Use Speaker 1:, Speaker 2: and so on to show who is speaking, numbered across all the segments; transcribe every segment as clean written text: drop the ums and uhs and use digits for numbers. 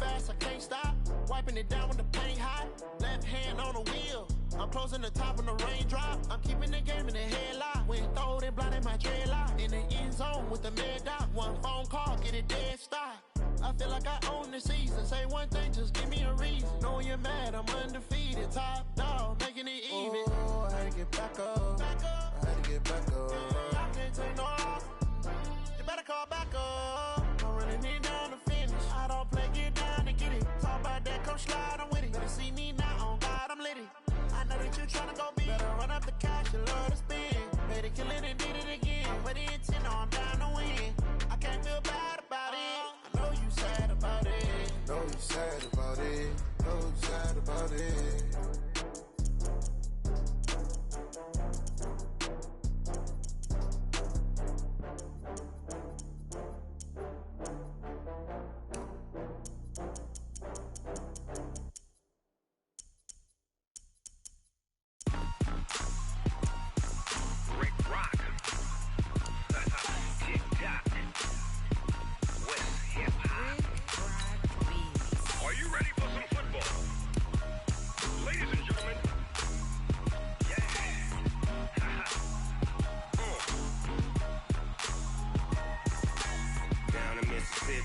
Speaker 1: fast, I can't stop. Wiping it down when the paint hot. Left hand on the wheel. I'm closing the top when the raindrop. I'm keeping the game in the headlock. When throwed and blinded my dreadlock. In the end zone with the mad dot. One phone call, get it dead stop. I feel like I own the season. Say one thing, just give me a reason. Knowing you're mad, I'm undefeated. Top dog, making it even. Oh, I had to get back up. I had to get back up. I can't take no off. You better call back up. I'm running it down to finish. I don't play, get down and get it. Talk about that, come slide, I'm with it. Better see me now, on God, I'm lit it. I know that you tryna go big. Better run up the cash, you love to spend. Made it, kill it, and did it again. But the intent, no, I'm down to win. I can't feel bad about it. I know you sad about it. Know you sad about it. Know you sad about it.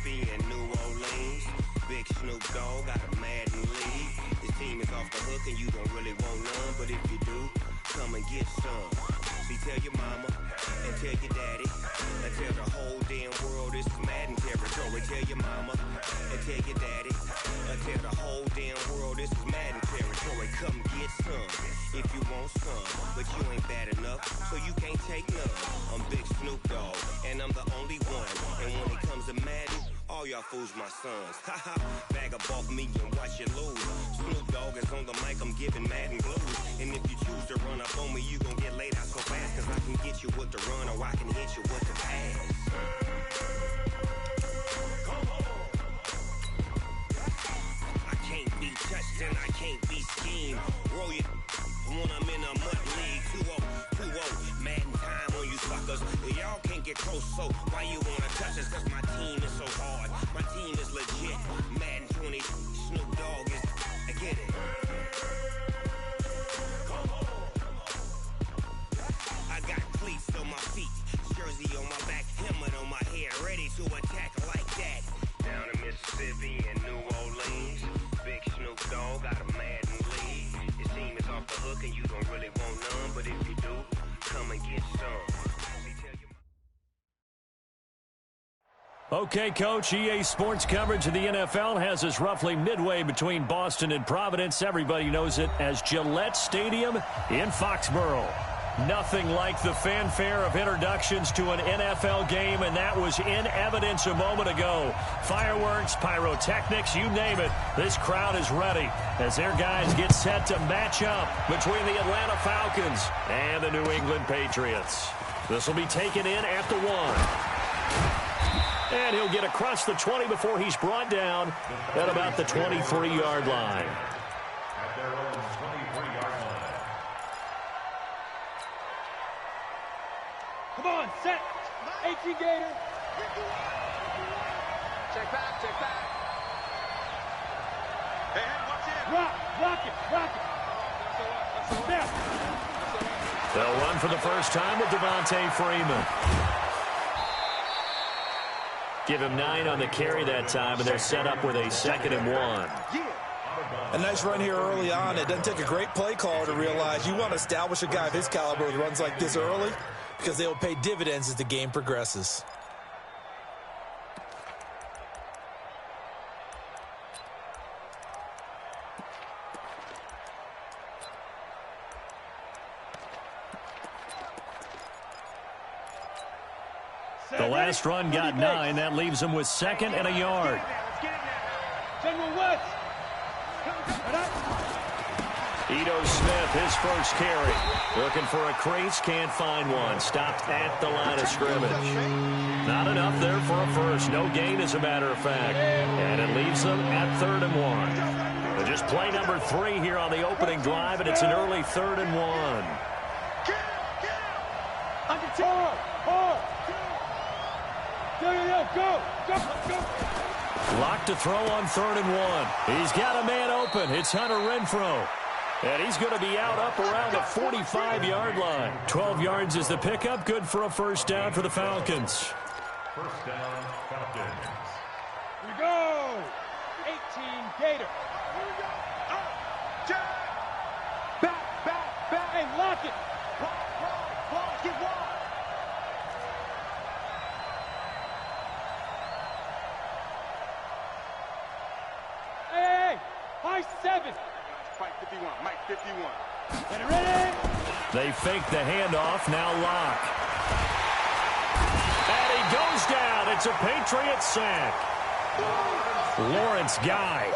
Speaker 2: And New Orleans, big Snoop Dogg got a Madden lead. His team is off the hook and you don't really want none, but if you do, come and get some. See, tell your mama and tell your daddy and tell the whole damn world this is Madden territory. Tell your mama and tell your daddy and tell the whole damn world this is Madden territory. Come get some if you want some, but you ain't bad enough, so you can't take none. I'm Big Snoop Dogg and I'm the only one, and when it comes to Madden, all y'all fools my sons. Haha, bag up off me and watch you lose. Snoop Dogg is on the mic, I'm giving Madden blues. And if you choose to run up on me, you gon' get laid out so fast. Cause I can get you with the run or I can hit you with the pass. I can't be touched and I can't be schemed. Roll you when I'm in a mud league. 2-0, 2-0, Madden time on you suckers. Y'all can't get close, so why you wanna touch us? Cause my team is so hard, my team is legit. Madden 20, Snoop Dogg is, I get it. I got cleats on my feet, jersey on my back, helmet on my head, ready to attack like that. Down in Mississippi and New Orleans, big Snoop Dogg got a Madden lead. His team is off the hook and you don't really want none, but if you do, come and get some.
Speaker 3: Okay, Coach, EA Sports coverage of the NFL has us roughly midway between Boston and Providence. Everybody knows it as Gillette Stadium in Foxborough. Nothing like the fanfare of introductions to an NFL game, and that was in evidence a moment ago. Fireworks, pyrotechnics, you name it. This crowd is ready as their guys get set to match up between the Atlanta Falcons and the New England Patriots. This will be taken in at the 1. And he'll get across the 20 before he's brought down at about the 23-yard line.
Speaker 4: Come on, set. AT Gator.
Speaker 5: Check back, check back. Hey, watch it.
Speaker 4: Rock it. Step.
Speaker 3: They'll run for the first time with Devontae Freeman. Give him 9 on the carry that time, and they're set up with a 2nd and 1.
Speaker 6: A nice run here early on. It doesn't take a great play caller to realize you want to establish a guy of his caliber with runs like this early because they will pay dividends as the game progresses.
Speaker 3: The last run got 9. That leaves him with 2nd and a yard.
Speaker 4: General West.
Speaker 3: Ito Smith, his first carry. Looking for a crease, can't find one. Stopped at the line of scrimmage. Not enough there for a first. No gain, as a matter of fact. And it leaves them at 3rd and 1. But just play number 3 here on the opening drive, and it's an early 3rd and 1.
Speaker 4: Under 2. Go.
Speaker 3: Locked to throw on 3rd and 1. He's got a man open. It's Hunter Renfrow. And he's going to be out up around the 45-yard line. 12 yards is the pickup. Good for a first down for the Falcons.
Speaker 4: First down, Falcons. Here we go. 18 Gator. Back. Hey, lock it. Ball, get wide. Hey, high 7.
Speaker 5: Mike 51.
Speaker 4: Ready?
Speaker 3: They fake the handoff. Now Locke. And he goes down. It's a Patriot sack. Lawrence Guy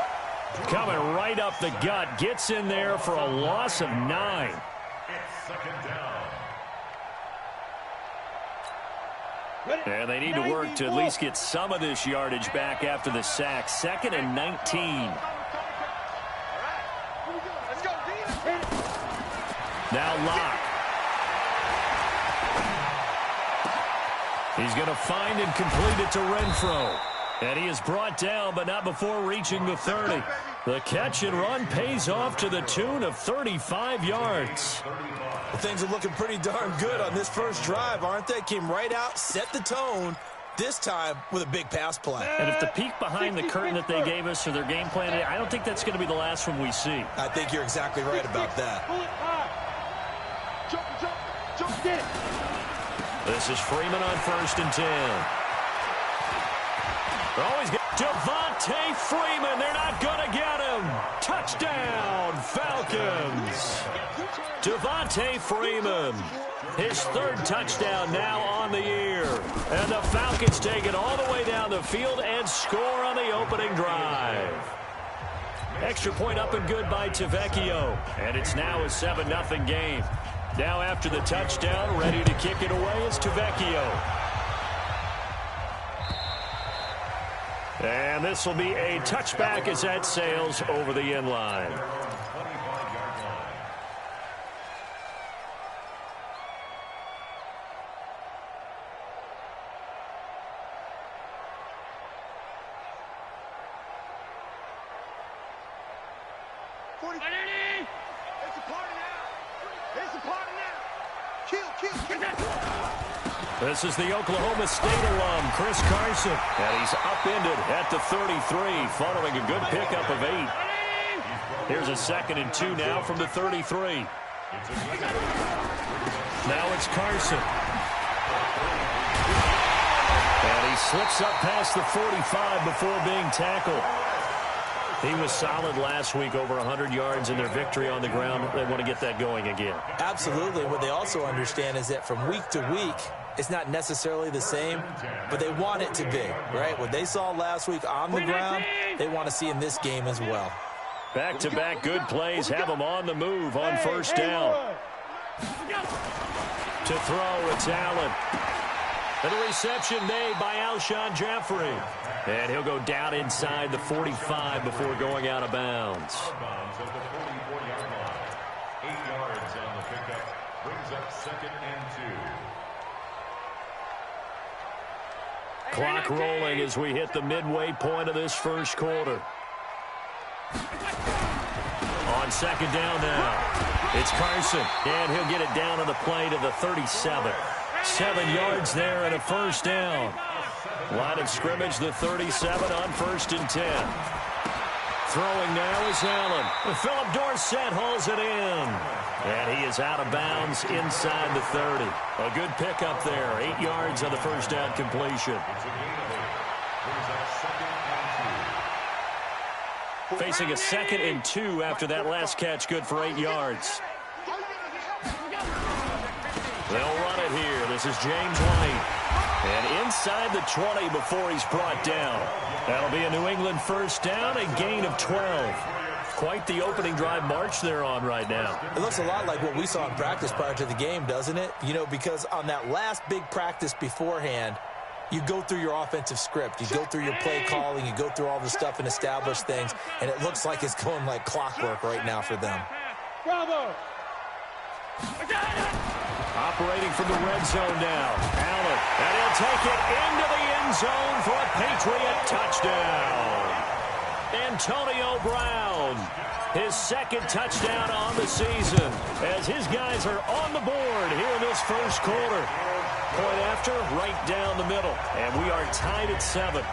Speaker 3: coming right up the gut. Gets in there for a loss of 9.
Speaker 4: It's 2nd down.
Speaker 3: And they need to work to at least get some of this yardage back after the sack. 2nd and 19. Now Locke. He's going to find and complete it to Renfrow. And he is brought down, but not before reaching the 30. The catch and run pays off to the tune of 35 yards.
Speaker 6: Well, things are looking pretty darn good on this first drive, aren't they? Came right out, set the tone, this time with a big pass play.
Speaker 3: And if the peek behind the curtain that they gave us or their game plan, I don't think that's going to be the last one we see.
Speaker 6: I think you're exactly right about that.
Speaker 4: Jump, get it.
Speaker 3: This is Freeman on 1st and 10. They're always got Devontae Freeman. They're not going to get him. Touchdown, Falcons. Devontae Freeman. His 3rd touchdown now on the year. And the Falcons take it all the way down the field and score on the opening drive. Extra point up and good by Tavecchio. And it's now a 7-0 game. Now after the touchdown, ready to kick it away is Tavecchio. And this will be a touchback as that sails over the end line. This is the Oklahoma State alum, Chris Carson. And he's upended at the 33 following a good pickup of 8. Here's a 2nd and 2 now from the 33. Now it's Carson. And he slips up past the 45 before being tackled. He was solid last week, over 100 yards in their victory on the ground. They want to get that going again.
Speaker 6: Absolutely. What they also understand is that from week to week, it's not necessarily the same, but they want it to be, right? What they saw last week on the ground, they want to see in this game as well.
Speaker 3: Back-to-back good plays have them on the move on 1st down. To throw, it's Allen. And the reception made by Alshon Jeffrey. And he'll go down inside the 45 before going out of bounds.
Speaker 4: 8 yards on the pickup. Brings up 2nd and 2.
Speaker 3: Clock rolling as we hit the midway point of this first quarter. On 2nd down now, it's Carson. And he'll get it down on the play to the 37. 7 yards there and a first down. Line of scrimmage, the 37 on 1st and 10. Throwing now is Allen. Philip Dorsett hauls it in. And he is out of bounds inside the 30. A good pickup there. 8 yards on the first down completion. Facing a 2nd and 2 after that last catch, good for 8 yards. They'll run it here. This is James White. And inside the 20 before he's brought down. That'll be a New England first down, a gain of 12. Quite the opening drive march they're on right now.
Speaker 6: It looks a lot like what we saw in practice prior to the game, doesn't it? You know, because on that last big practice beforehand, you go through your offensive script. You go through your play calling. You go through all the stuff and establish things. And it looks like it's going like clockwork right now for them.
Speaker 4: Bravo!
Speaker 3: Operating from the red zone now. Allen, and he'll take it into the end zone for a Patriot touchdown. Antonio Brown, his second touchdown on the season, as his guys are on the board here in this first quarter. Point after, right down the middle, and we are tied at 7.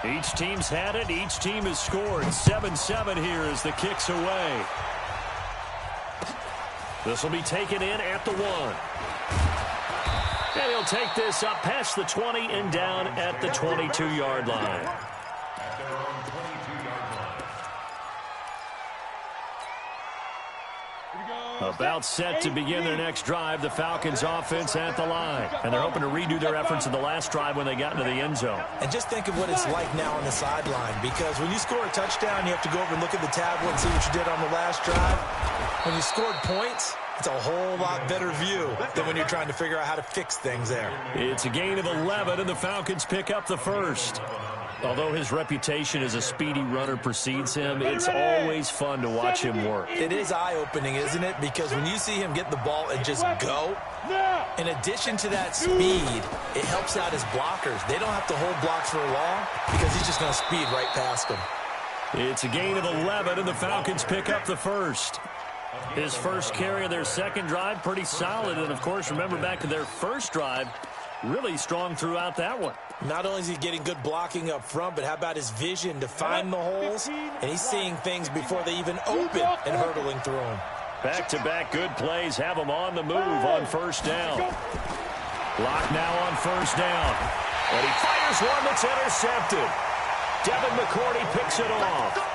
Speaker 3: Each team's had it. Each team has scored. 7-7 here as the kick's away. This will be taken in at the 1. And he'll take this up past the 20 and down at the 22-yard line. About set to begin their next drive, the Falcons offense at the line. And they're hoping to redo their efforts in the last drive when they got into the end zone.
Speaker 6: And just think of what it's like now on the sideline, because when you score a touchdown, you have to go over and look at the tablet and see what you did on the last drive. When you scored points, it's a whole lot better view than when you're trying to figure out how to fix things there. It's
Speaker 3: a gain of 11, and the Falcons pick up the first. Although his reputation as a speedy runner precedes him, it's always fun to watch him work.
Speaker 6: It is eye-opening, isn't it? Because when you see him get the ball and just go, in addition to that speed, it helps out his blockers. They don't have to hold blocks for long because he's just going to speed right past them.
Speaker 3: It's a gain of 11, and the Falcons pick up the first. His first carry of their second drive, pretty solid. And, of course, remember back to their first drive, really strong throughout that one.
Speaker 6: Not only is he getting good blocking up front, but how about his vision to find the holes? And he's seeing things before they even open and hurdling through them.
Speaker 3: Back-to-back good plays have him on the move on first down. Block now on first down. And he fires one that's intercepted. Devin McCourty picks it off.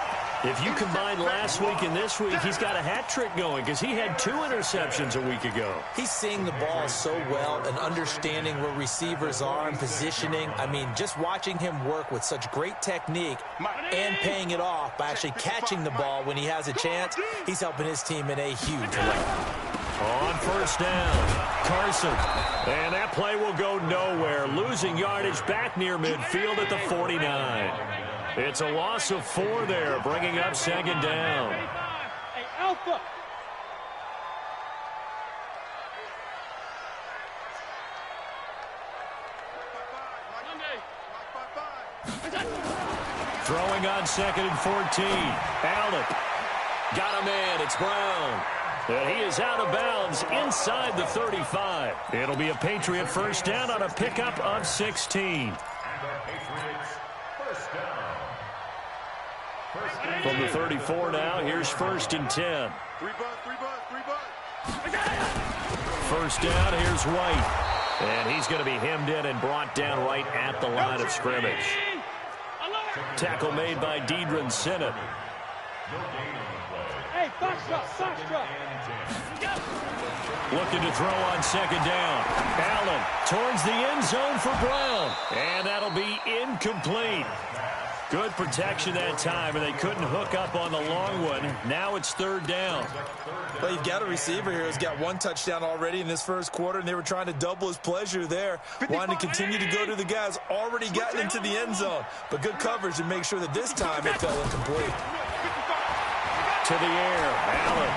Speaker 3: If you combine last week and this week, he's got a hat trick going because he had 2 interceptions a week ago.
Speaker 6: He's seeing the ball so well and understanding where receivers are and positioning. I mean, just watching him work with such great technique and paying it off by actually catching the ball when he has a chance, he's helping his team in a huge way.
Speaker 3: On first down, Carson. And that play will go nowhere. Losing yardage back near midfield at the 49. It's a loss of 4 there, bringing up second down.
Speaker 7: Hey, Alpha.
Speaker 3: Throwing on second and 14. Allen. Got a man. It's Brown. And he is out of bounds inside the 35. It'll be a Patriot first down on a pickup of 16. From the 34 now, here's first and 10. First down, here's White. And he's going to be hemmed in and brought down right at the line of scrimmage. Tackle made by Deidre Sinnott.
Speaker 7: Hey, box drop.
Speaker 3: Looking to throw on second down. Allen towards the end zone for Brown. And that'll be incomplete. Good protection that time, and they couldn't hook up on the long one. Now it's third down.
Speaker 6: Well, you've got a receiver here who's got 1 touchdown already in this first quarter, and they were trying to double his pleasure there, wanting to continue to go to the guys already gotten into the end zone. But good coverage to make sure that this time it fell incomplete.
Speaker 3: To the air, Allen.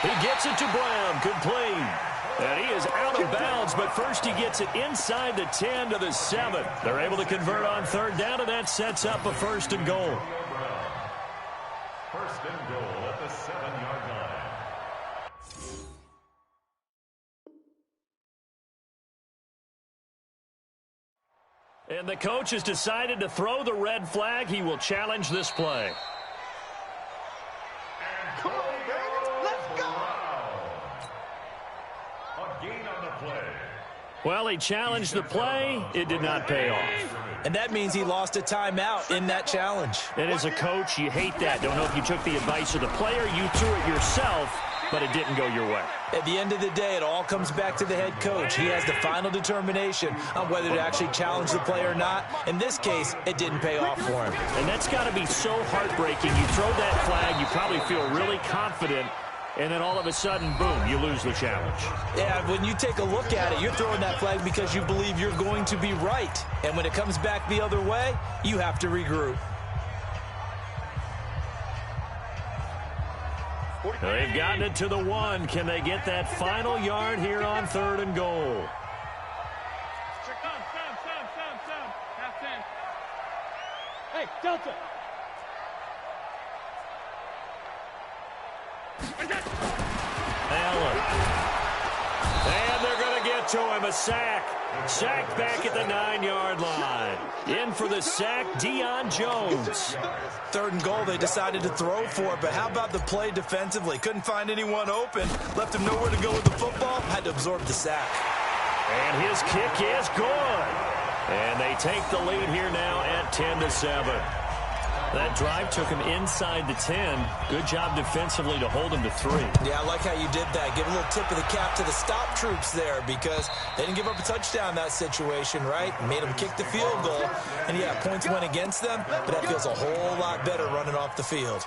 Speaker 3: He gets it to Brown, complete. And he is out of bounds, but first he gets it inside the 10 to the 7. They're able to convert on third down, and that sets up a first and goal.
Speaker 4: First and goal at the 7-yard line.
Speaker 3: And the coach has decided to throw the red flag. He will challenge this play.
Speaker 5: Come on, baby. Let's go.
Speaker 4: A gain on the play.
Speaker 3: Well, he challenged the play. It did not pay off.
Speaker 6: And that means he lost a timeout in that challenge.
Speaker 3: And as a coach, you hate that. Don't know if you took the advice of the player. You threw it yourself, but it didn't go your way.
Speaker 6: At the end of the day, it all comes back to the head coach. He has the final determination on whether to actually challenge the play or not. In this case, it didn't pay off for him.
Speaker 3: And that's got to be so heartbreaking. You throw that flag, you probably feel really confident, and then all of a sudden, boom, you lose the challenge.
Speaker 6: Yeah, when you take a look at it, you're throwing that flag because you believe you're going to be right. And when it comes back the other way, you have to regroup.
Speaker 3: They've gotten it to the 1. Can they get that final yard here on 3rd and goal?
Speaker 7: Sound. Half 10. Hey, Delta.
Speaker 3: Allen. And they're going to get to him. A sack. Sacked back at the 9-yard line. In for the sack, Deion Jones.
Speaker 6: 3rd and goal, they decided to throw for it, but how about the play defensively? Couldn't find anyone open. Left him nowhere to go with the football. Had to absorb the sack.
Speaker 3: And his kick is good. And they take the lead here now at 10-7. That drive took him inside the 10. Good job defensively to hold him to 3.
Speaker 6: Yeah, I like how you did that. Give a little tip of the cap to the stop troops there because they didn't give up a touchdown in that situation, right? Made them kick the field goal. And, yeah, points went against them, but that feels a whole lot better running off the field.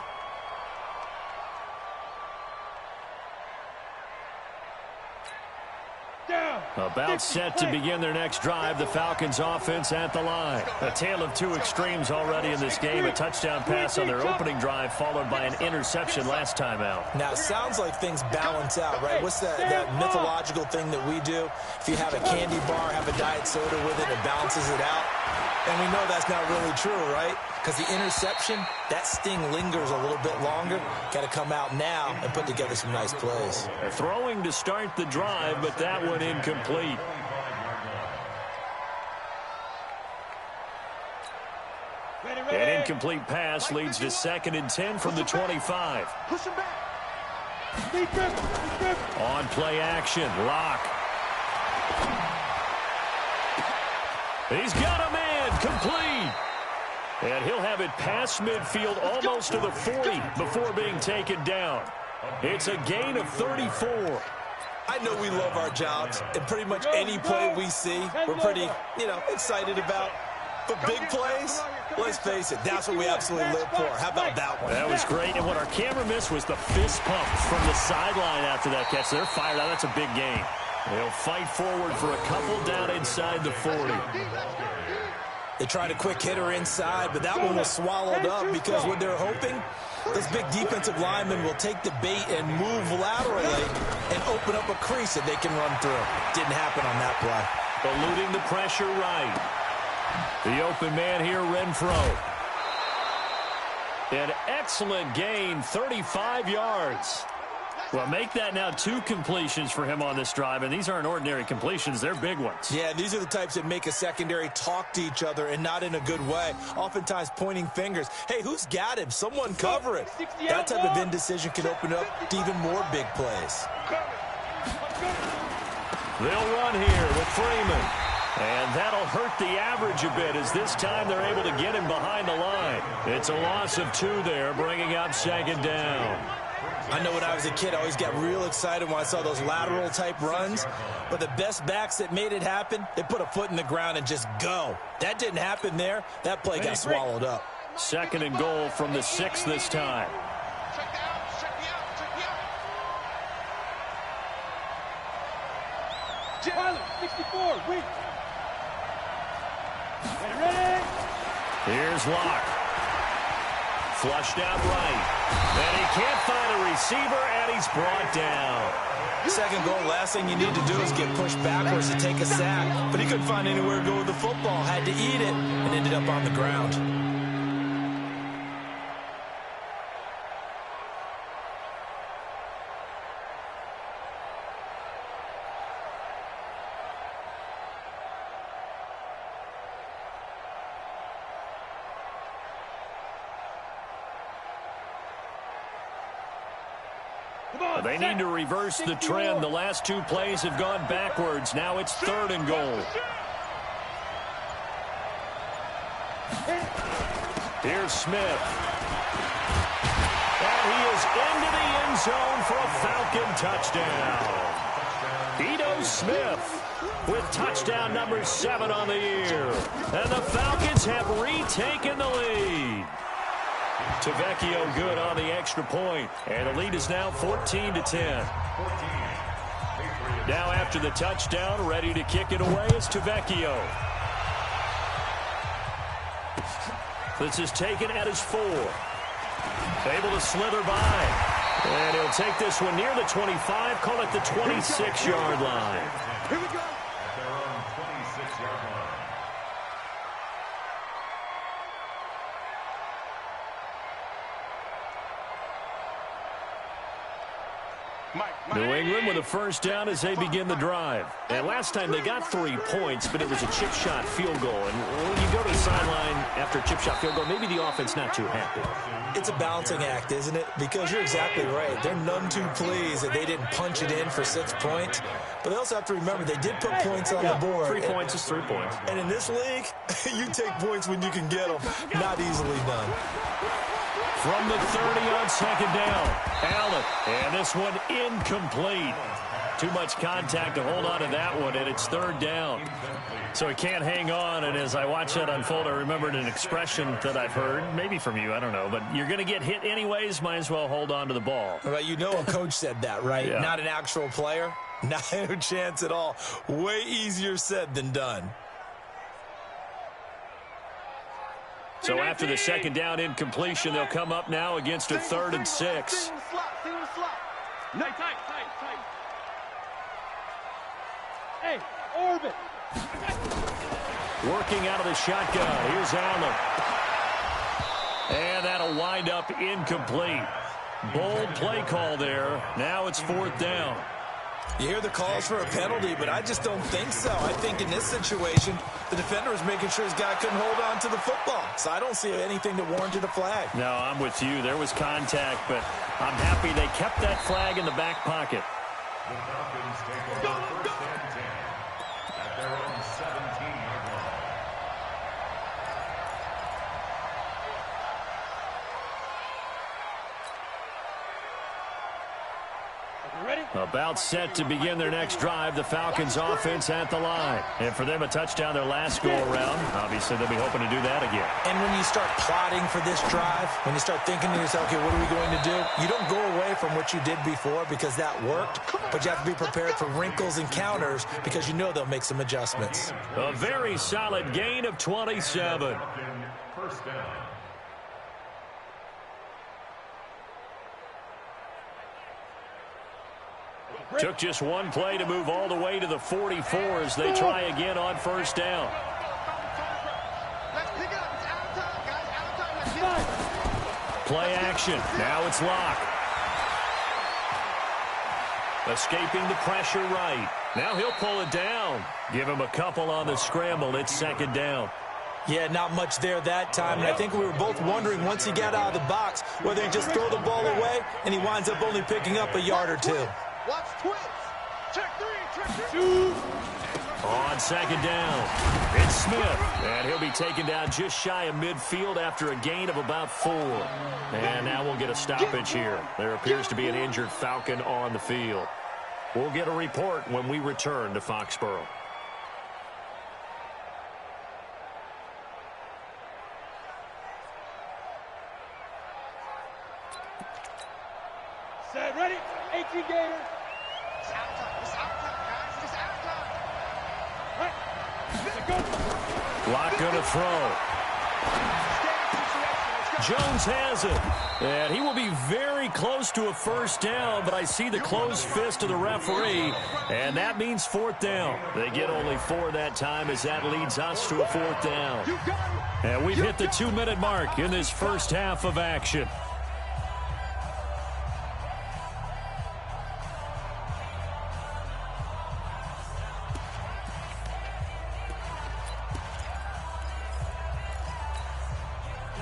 Speaker 3: About set to begin their next drive, the Falcons offense at the line. A tale of two extremes already in this game. A touchdown pass on their opening drive followed by an interception last time out.
Speaker 6: Now, it sounds like things balance out, right? What's that mythological thing that we do? If you have a candy bar, have a diet soda with it, it balances it out. And we know that's not really true, right? Because the interception, that sting lingers a little bit longer. Got to come out now and put together some nice plays.
Speaker 3: They're throwing to start the drive, but that one incomplete. An incomplete pass leads to 2nd and 10 from the 25.
Speaker 5: Push him back.
Speaker 3: On play action, Locke. He's got a man, complete. And he'll have it past midfield almost to the 40 before being taken down. It's a gain of 34.
Speaker 6: I know we love our jobs, and pretty much any play we see, we're pretty, excited about. But big plays, let's face it, that's what we absolutely live for. How about that one?
Speaker 3: That was great, and what our camera missed was the fist pump from the sideline after that catch. They're fired out. That's a big gain. They'll fight forward for a couple down inside the 40.
Speaker 6: They tried a quick hitter inside, but that one was swallowed up because what they're hoping, this big defensive lineman will take the bait and move laterally and open up a crease that they can run through. Didn't happen on that play.
Speaker 3: Eluding the pressure right. The open man here, Renfro. An excellent gain, 35 yards. Well, make that now 2 completions for him on this drive, and these aren't ordinary completions. They're big ones.
Speaker 6: Yeah, these are the types that make a secondary talk to each other and not in a good way. Oftentimes pointing fingers. Hey, who's got him? Someone cover it. That type of indecision can open up to even more big plays.
Speaker 3: They'll run here with Freeman. And that'll hurt the average a bit as this time they're able to get him behind the line. It's a loss of 2 there, bringing up 2nd down.
Speaker 6: I know when I was a kid, I always got real excited when I saw those lateral-type runs. But the best backs that made it happen, they put a foot in the ground and just go. That didn't happen there. That play got swallowed up.
Speaker 3: 2nd and goal from the 6 this time.
Speaker 7: Pilot, 64, weak. Ready.
Speaker 3: Here's Locke. Flushed out right. And he can't find a receiver, and he's brought down.
Speaker 6: 2nd goal, last thing you need to do is get pushed backwards to take a sack. But he couldn't find anywhere to go with the football. Had to eat it and ended up on the ground.
Speaker 3: They need to reverse the trend. The last 2 plays have gone backwards. Now it's 3rd and goal. Here's Smith. And he is into the end zone for a Falcon touchdown. Ito Smith with touchdown number 7 on the year. And the Falcons have retaken the lead. Tavecchio good on the extra point, and the lead is now 14-10. Now after the touchdown, ready to kick it away is Tavecchio. This is taken at his 4. Able to slither by. And he'll take this one near the 25, call it the 26-yard line.
Speaker 4: Here we go. At their own 26-yard line.
Speaker 3: New England with a first down as they begin the drive. And last time they got 3 points, but it was a chip shot field goal. And when you go to the sideline after a chip shot field goal, maybe the offense not too happy.
Speaker 6: It's a balancing act, isn't it? Because you're exactly right. They're none too pleased that they didn't punch it in for 6 points. But they also have to remember they did put points on the board.
Speaker 3: 3 points is 3 points.
Speaker 6: And in this league, you take points when you can get them. Not easily done.
Speaker 3: From the 30 on second down, Allen, and this one incomplete. Too much contact to hold on to that one, and it's third down. So he can't hang on, and as I watch that unfold, I remembered an expression that I've heard, maybe from you, I don't know, but you're going to get hit anyways, might as well hold on to the ball.
Speaker 6: Well, you know a coach said that, right?
Speaker 3: Yeah. Not
Speaker 6: an actual player? Not a chance at all. Way easier said than done.
Speaker 3: So after the second down incompletion, they'll come up now against a 3rd and 6.
Speaker 7: Tight. Hey, orbit.
Speaker 3: Working out of the shotgun. Here's Allen. And that'll wind up incomplete. Bold play call there. Now it's 4th down.
Speaker 6: You hear the calls for a penalty, but I just don't think so. I think in this situation, the defender was making sure his guy couldn't hold on to the football. So I don't see anything that warranted a flag.
Speaker 3: No, I'm with you. There was contact, but I'm happy they kept that flag in the back pocket.
Speaker 4: The Falcons take over first and 10 at their own 17-yard line.
Speaker 7: Ready?
Speaker 3: About set to begin their next drive, the Falcons offense at the line. And for them, a touchdown their last go-around. Obviously, they'll be hoping to do that again.
Speaker 6: And when you start plotting for this drive, when you start thinking to yourself, okay, what are we going to do? You don't go away from what you did before because that worked, but you have to be prepared for wrinkles and counters because you know they'll make some adjustments.
Speaker 3: A very solid gain of 27.
Speaker 4: First down.
Speaker 3: Took just one play to move all the way to the 44 as they try again on first down. Play action. Now it's Locke. Escaping the pressure right. Now he'll pull it down. Give him a couple on the scramble. It's second down.
Speaker 6: Yeah, not much there that time, and I think we were both wondering once he got out of the box whether he'd just throw the ball away, and he winds up only picking up a yard or two.
Speaker 5: Watch twitch. Check three.
Speaker 3: On second down, it's Smith, and he'll be taken down just shy of midfield after a gain of about 4. And now we'll get a stoppage here. There appears to be an injured Falcon on the field. We'll get a report when we return to Foxborough.
Speaker 7: Set, ready? 18 Gator.
Speaker 5: It's out time. It's out time, guys. It's out time.
Speaker 7: Right. Go.
Speaker 3: Locke gonna throw. Jones has it. And he will be very close to a first down, but I see the closed fist of the referee, and that means 4th down. They get only 4 that time as that leads us to a 4th down. And we've hit the 2-minute mark in this first half of action.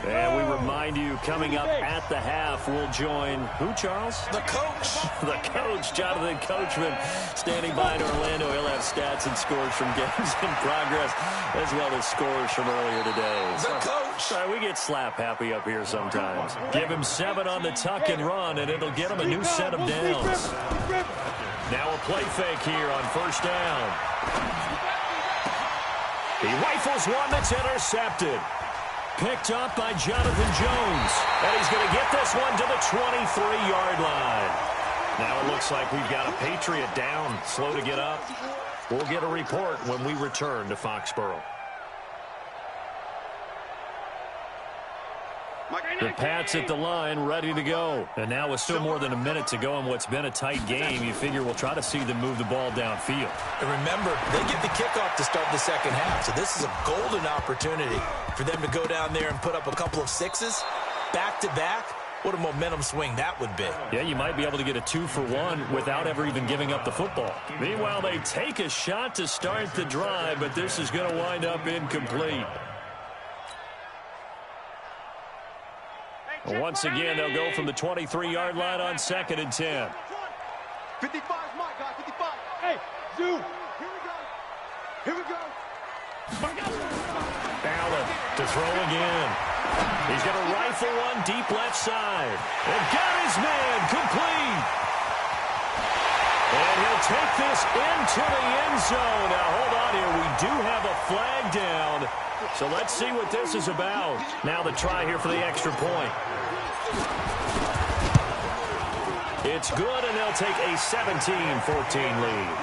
Speaker 3: And we remind you, coming up at the half, we'll join who, Charles?
Speaker 6: The coach.
Speaker 3: The coach, Jonathan Coachman, standing by in Orlando. He'll have stats and scores from games in progress, as well as scores from earlier today.
Speaker 6: The coach.
Speaker 3: Sorry, we get slap happy up here sometimes. Give him 7 on the tuck and run, and it'll get him a new set of downs. Now a play fake here on first down. He rifles one that's intercepted. Picked up by Jonathan Jones. And he's going to get this one to the 23-yard line. Now it looks like we've got a Patriot down, slow to get up. We'll get a report when we return to Foxborough. The Pats at the line, ready to go. And now with still more than a minute to go in what's been a tight game, you figure we'll try to see them move the ball downfield.
Speaker 6: And remember, they get the kickoff to start the second half, so this is a golden opportunity for them to go down there and put up a couple of sixes back-to-back. What a momentum swing that would be.
Speaker 3: Yeah, you might be able to get a 2-for-1 without ever even giving up the football. Meanwhile, they take a shot to start the drive, but this is going to wind up incomplete. Once again, they'll go from the 23-yard line on 2nd and 10.
Speaker 5: 55 is my guy, 55.
Speaker 7: Hey, Zoo.
Speaker 5: Here we go.
Speaker 3: Allen to throw again. He's going to rifle one deep left side. And got his man complete. And he'll take this into the end zone. Now, hold on here. We do have a flag down. So let's see what this is about. Now the try here for the extra point. It's good, and they'll take a 17-14 lead.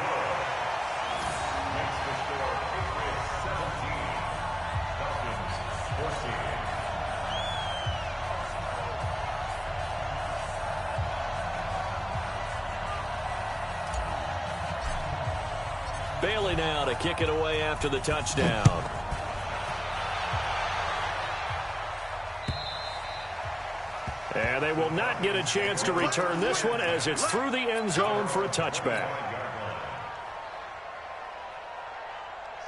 Speaker 3: Bailey now to kick it away after the touchdown. And they will not get a chance to return this one as it's through the end zone for a touchback.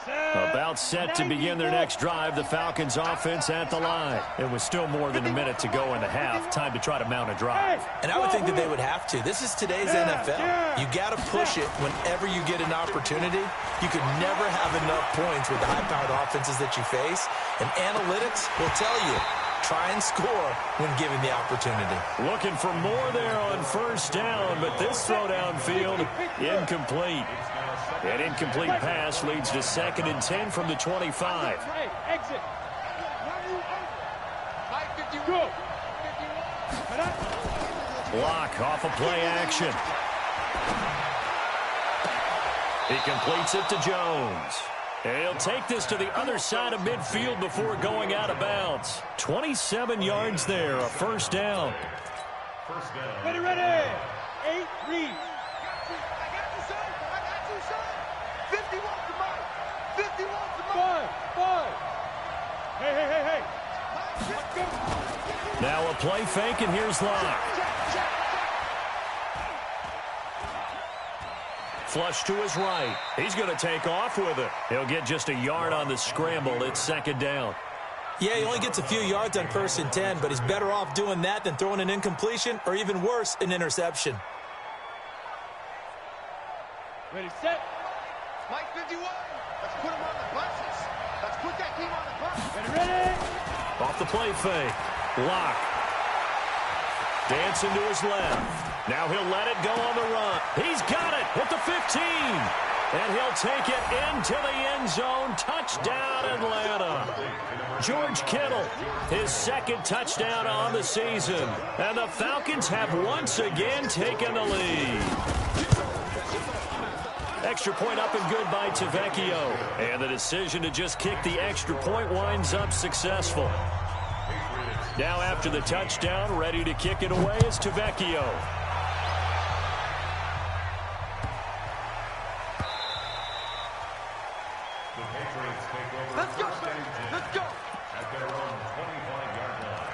Speaker 3: About set to begin their next drive, the Falcons offense at the line. It was still more than a minute to go in the half. Time to try to mount a drive.
Speaker 6: And I would think that they would have to. This is today's NFL. You got to push it whenever you get an opportunity. You could never have enough points with the high-powered offenses that you face. And analytics will tell you, try and score when given the opportunity.
Speaker 3: Looking for more there on first down, but this throw downfield, incomplete. An incomplete pass leads to 2nd and 10 from the 25.
Speaker 7: Exit.
Speaker 5: Go.
Speaker 3: Block off a play action. He completes it to Jones. And he'll take this to the other side of midfield before going out of bounds. 27 yards there, a first down.
Speaker 7: Ready. 8 reads.
Speaker 5: I got you, son. 51 to mine. 51 to mine.
Speaker 7: 5. Hey. Let's go.
Speaker 3: Now a play fake, and here's Locke. Flush to his right. He's going to take off with it. He'll get just a yard on the scramble. It's 2nd down.
Speaker 6: Yeah, he only gets a few yards on 1st and 10, but he's better off doing that than throwing an incompletion or even worse, an interception.
Speaker 7: Ready, set.
Speaker 5: Mike 51. Let's put him on the buses. Let's put that team on the bus.
Speaker 7: Ready.
Speaker 3: Off the play fake. Locke. Dancing to his left. Now he'll let it go on the run. He's got it at the 15. And he'll take it into the end zone. Touchdown, Atlanta. George Kittle, his 2nd touchdown on the season. And the Falcons have once again taken the lead. Extra point up and good by Tavecchio. And the decision to just kick the extra point winds up successful. Now after the touchdown, ready to kick it away is Tavecchio.
Speaker 5: Let's go. Let's go.
Speaker 4: At their own 25-yard line.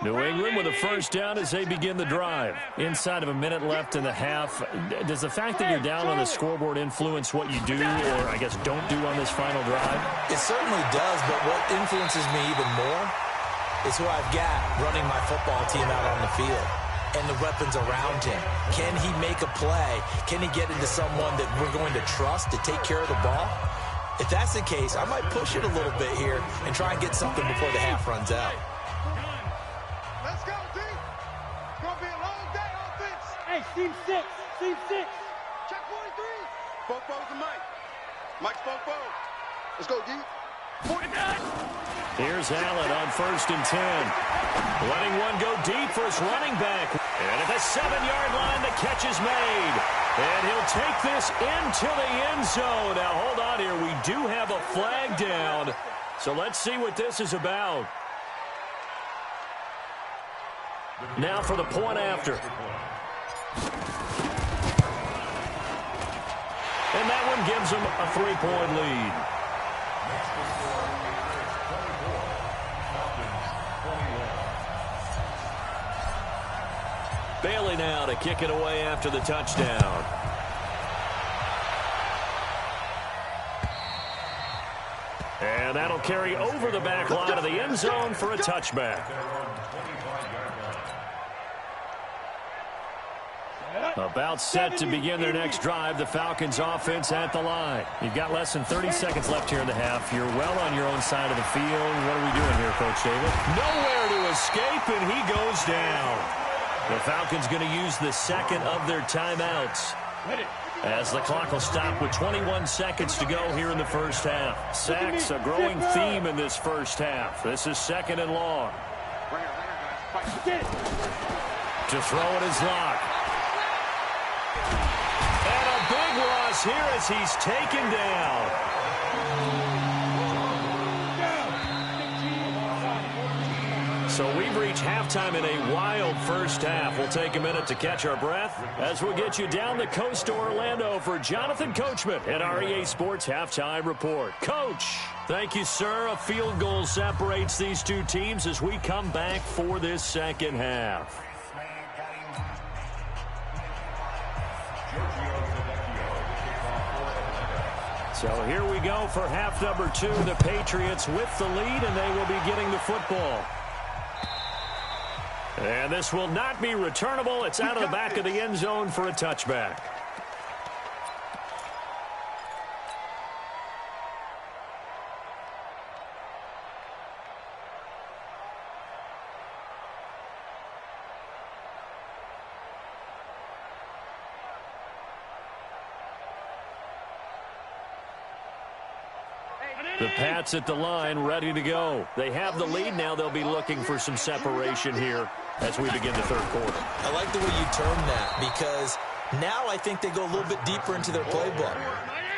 Speaker 3: New England with a first down as they begin the drive. Inside of a minute left in the half. Does the fact that you're down on the scoreboard influence what you do, or I guess don't do on this final drive?
Speaker 6: It certainly does, but what influences me even more is who I've got running my football team out on the field and the weapons around him. Can he make a play? Can he get into someone that we're going to trust to take care of the ball? If that's the case, I might push it a little bit here and try and get something before the half runs out.
Speaker 5: Let's go, team. It's going to be a long day offense.
Speaker 7: Hey, Team 6.
Speaker 5: Check 43. Fofo's the Mike. Mike's Fofo. Let's go, D. 49.
Speaker 3: Here's Allen on 1st and 10. Letting one go deep for his running back. And at the 7-yard line, the catch is made. And he'll take this into the end zone. Now, hold on here. We do have a flag down. So let's see what this is about. Now for the point after. And that one gives them a 3-point lead. Bailey now to kick it away after the touchdown. And that'll carry over the back line of the end zone for a touchback. About set to begin their next drive. The Falcons offense at the line. You've got less than 30 seconds left here in the half. You're well on your own side of the field. What are we doing here, Coach David? Nowhere to escape, and he goes down. The Falcons going to use the second of their timeouts, as the clock will stop with 21 seconds to go here in the first half. Sacks, a growing theme in this first half. This is 2nd and long. To throw it is Locke. And a big loss here as he's taken down. So we've reached halftime in a wild first half. We'll take a minute to catch our breath as we'll get you down the coast to Orlando for Jonathan Coachman at our EA Sports Halftime Report. Coach, thank you, sir. A field goal separates these two teams as we come back for this second half. So here we go for half number 2. The Patriots with the lead, and they will be getting the football. And this will not be returnable. It's out of the back of the end zone for a touchback. The Pats at the line, ready to go. They have the lead now. They'll be looking for some separation here as we begin the third quarter.
Speaker 6: I like the way you term that, because now I think they go a little bit deeper into their playbook.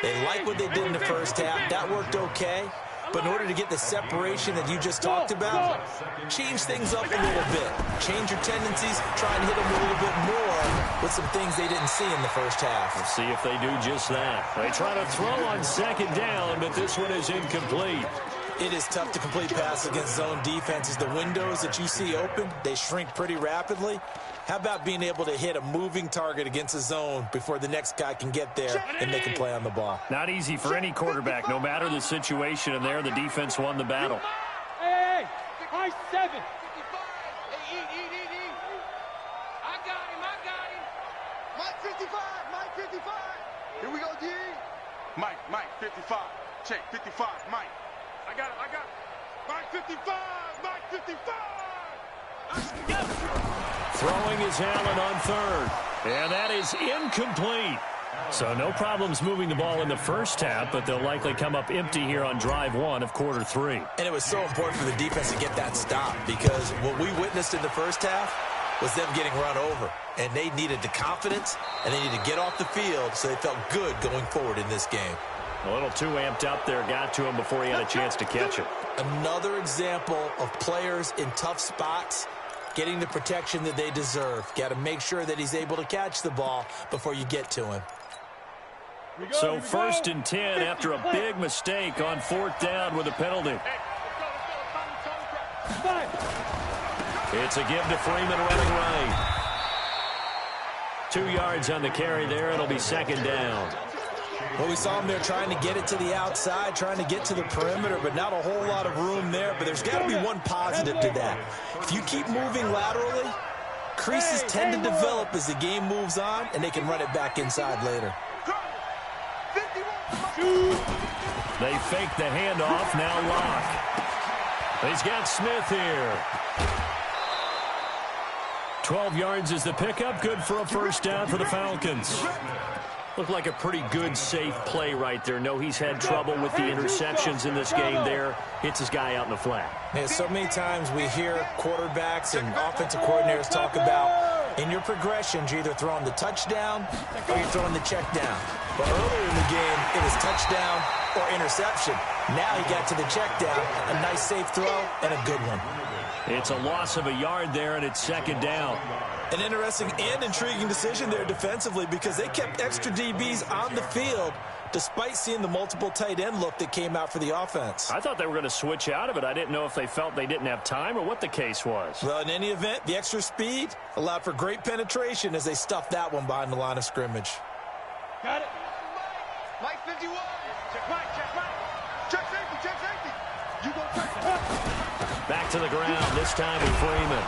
Speaker 6: They like what they did in the first half. That worked okay. But in order to get the separation that you just talked about, change things up a little bit. Change your tendencies, try and hit them a little bit more with some things they didn't see in the first half.
Speaker 3: We'll see if they do just that. They try to throw on second down, but this one is incomplete.
Speaker 6: It is tough to complete passes against zone defenses. The windows that you see open, they shrink pretty rapidly. How about being able to hit a moving target against a zone before the next guy can get there and make a play on the ball?
Speaker 3: Not easy for any quarterback, no matter the situation, and there the defense won the battle.
Speaker 7: Hey, high 7.
Speaker 5: I got him. Mike 55, Mike 55. Here we go, D. Mike 55. Check, 55, Mike. I got it. Mike 55, Mike 55.
Speaker 3: Throwing is Allen on third. And that is incomplete. So no problems moving the ball in the first half, but they'll likely come up empty here on drive 1 of quarter 3.
Speaker 6: And it was so important for the defense to get that stop, because what we witnessed in the first half was them getting run over. And they needed the confidence, and they needed to get off the field so they felt good going forward in this game.
Speaker 3: A little too amped up there, got to him before he had a chance to catch it.
Speaker 6: Another example of players in tough spots getting the protection that they deserve. Got to make sure that he's able to catch the ball before you get to him.
Speaker 3: So 1st and 10 after a big mistake on 4th down with a penalty. It's a give to Freeman running right. 2 yards on the carry there. It'll be 2nd down.
Speaker 6: Well, we saw him there trying to get it to the outside, trying to get to the perimeter, but not a whole lot of room there. But there's got to be one positive to that. If you keep moving laterally, creases tend to develop as the game moves on, and they can run it back inside later.
Speaker 3: They fake the handoff. Now Locke. He's got Smith here. 12 yards is the pickup. Good for a first down for the Falcons. Looked like a pretty good, safe play right there. No, he's had trouble with the interceptions in this game there. Hits his guy out in the flat.
Speaker 6: Man, so many times we hear quarterbacks and offensive coordinators talk about In your progressions, you're either throwing the touchdown or you're throwing the check down. But earlier in the game, it was touchdown or interception. Now he got to the check down, a nice safe throw, and a good one.
Speaker 3: It's a loss of a yard there, and it's second down.
Speaker 6: An interesting and intriguing decision there defensively because they kept extra DBs on the field despite seeing the multiple tight end look that came out for the offense.
Speaker 3: I thought they were going to switch out of it. I didn't know if they felt they didn't have time or what the case was.
Speaker 6: Well, in any event, the extra speed allowed for great penetration as they stuffed that one behind the line of scrimmage.
Speaker 7: Got it.
Speaker 5: Mike 51. Check Mike, check Mike. Check safety, check safety. You go check.
Speaker 3: Back to the ground, this time with Freeman.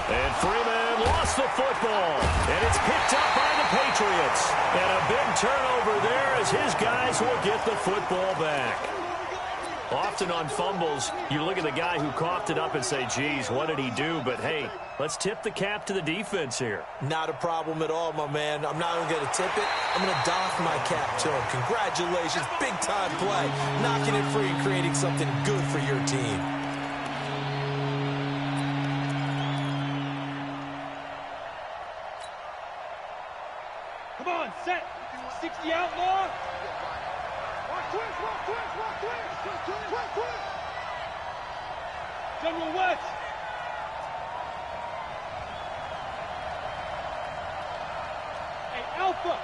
Speaker 3: And Freeman lost the football. And it's picked up by the Patriots. And a big turnover there as his guys will get the football back. Often on fumbles, you look at the guy who coughed it up and say, geez, what did he do? But, hey, let's tip the cap to the defense here.
Speaker 6: Not a problem at all, my man. I'm not even going to tip it. I'm going to doff my cap to him. Congratulations, big-time play. Knocking it free and creating something good for your team.
Speaker 7: Come on, set. 60 outlaw.
Speaker 5: Walk twist, walk twist, walk twist. Walk twist.
Speaker 7: General West. Hey, Alpha.